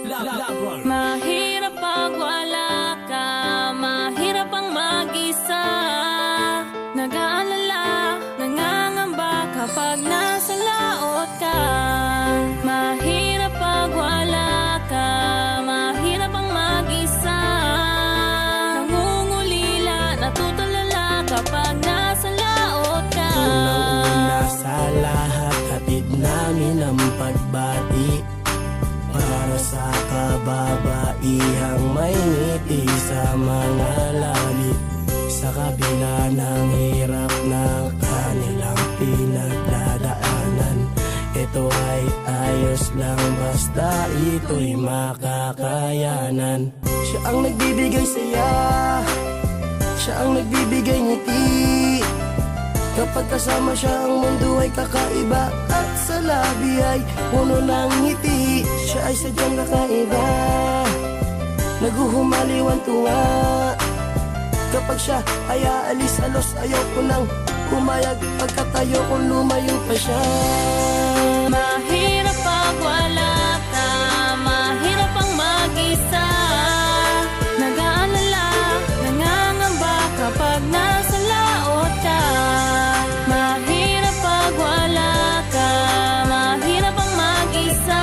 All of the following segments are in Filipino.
Mahirap pag wala ka, mahirap ang mag-isa. Nag-aalala, nangangamba kapag nasa laot ka. Mahirap pag wala ka, mahirap ang mag-isa. Nangungulila, natutulala kapag nasa laot ka. Unang-una sa lahat, hatid namin ang pagbati para sa kababaihang may ngiti sa mga labi. Sa kabila ng hirap ng kanilang pinagdadaanan, ito ay ayos lang basta ito'y makakayanan. Siya ang nagbibigay saya, siya ang nagbibigay ngiti. Kapag kasama siya ang mundo ay kakaiba, at sa labi ay puno ng ngiti. Siya ay sadyang kakaiba, naguhumaliwan tuwa. Kapag siya ay aalis alos, ayaw ko nang pumayag. Pagkatayo kung lumayo pa siya. Mahirap pag wala ka, mahirap ang mag-isa. Nag-aalala, nangangamba kapag nasa laot ka. Mahirap pag wala ka, mahirap ang mag-isa.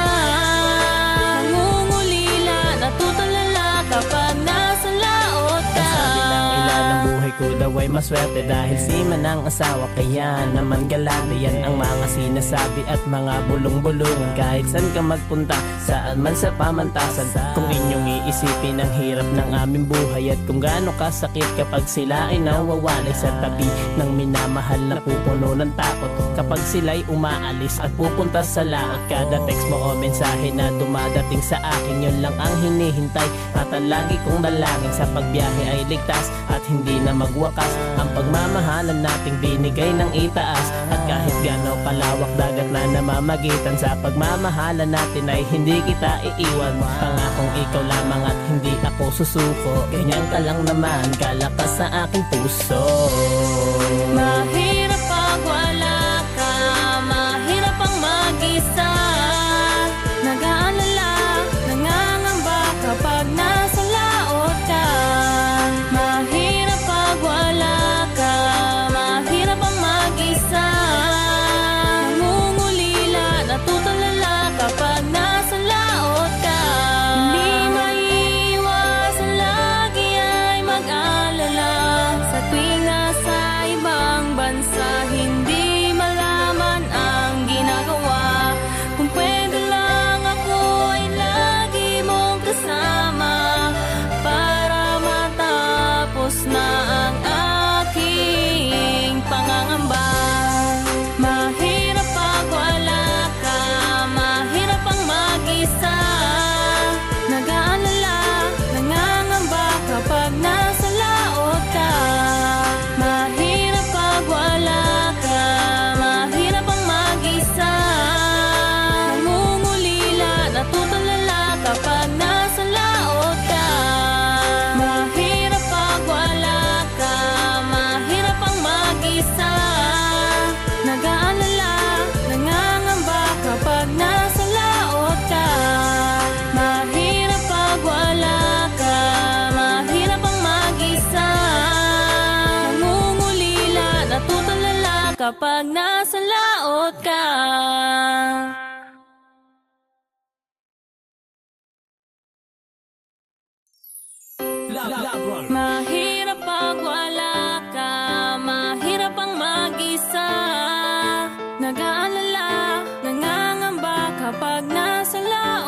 Nangungulila, natutulala kapag nasa laot ka. Sabi ng ilan ang buhay ko daw ay maswerte dahil seaman ang asawa, kaya naman galante. Yan ang mga sinasabi at mga bulong-bulungan. Kahit saan ka magpunta, saan man sa pamantasan, kung inyong iisipin ang hirap ng aming buhay at kung gaano kasakit kapag sila ay nawawalay sa tabi ng minamahal na pupuno ng takot. Kapag sila'y umaalis at pupunta sa laot, kada text mo o mensahe na dumadating sa akin, yun lang ang hinihintay at ang lagi kong dalangin sa pagbiyahe ay ligtas at hindi na magwakas ang pagmamahalan nating binigay ng itaas. At kahit gano'ng kalawak dagat na namamagitan, sa pagmamahalan natin ay hindi kita iiwan. Pangakong ikaw lamang at hindi ako susuko. Ganyan ka lang naman, kalakas sa aking puso. Mahirap pag wala ka, mahirap ang mag-isa. Nag-aalala, nangangamba kapag nasa laot ka. Mahirap pag wala ka, mahirap ang mag-isa. Nangungulila, natutulala kapag nasa laot ka. Hindi maiiwasan, lagi ay mag-alala. Sa tuwing nasa ibang bansa, hindi malaman ang ginagawa. Kung pwede lang ako ay lagi mong kasama, para matapos na ang aking pangangamba. Mahirap pag wala ka, mahirap ang mag-isa. Nag-aalala, nangangamba kapag nasa laot ka. Mahirap pag wala ka, mahirap ang mag-isa. Nangungulila, natutulala kapag nasa laot ka. Mahirap pag wala ka, mahirap ang mag-isa. Nag-aalala, nangangamba kapag nasa laot ka. Mahirap pag wala ka, mahirap ang mag-isa. Nangungulila, natutulala kapag nasa laot ka. Mahirap pag wala ka, mahirap ang mag-isa. Nag-aalala, nangangamba kapag nasa laot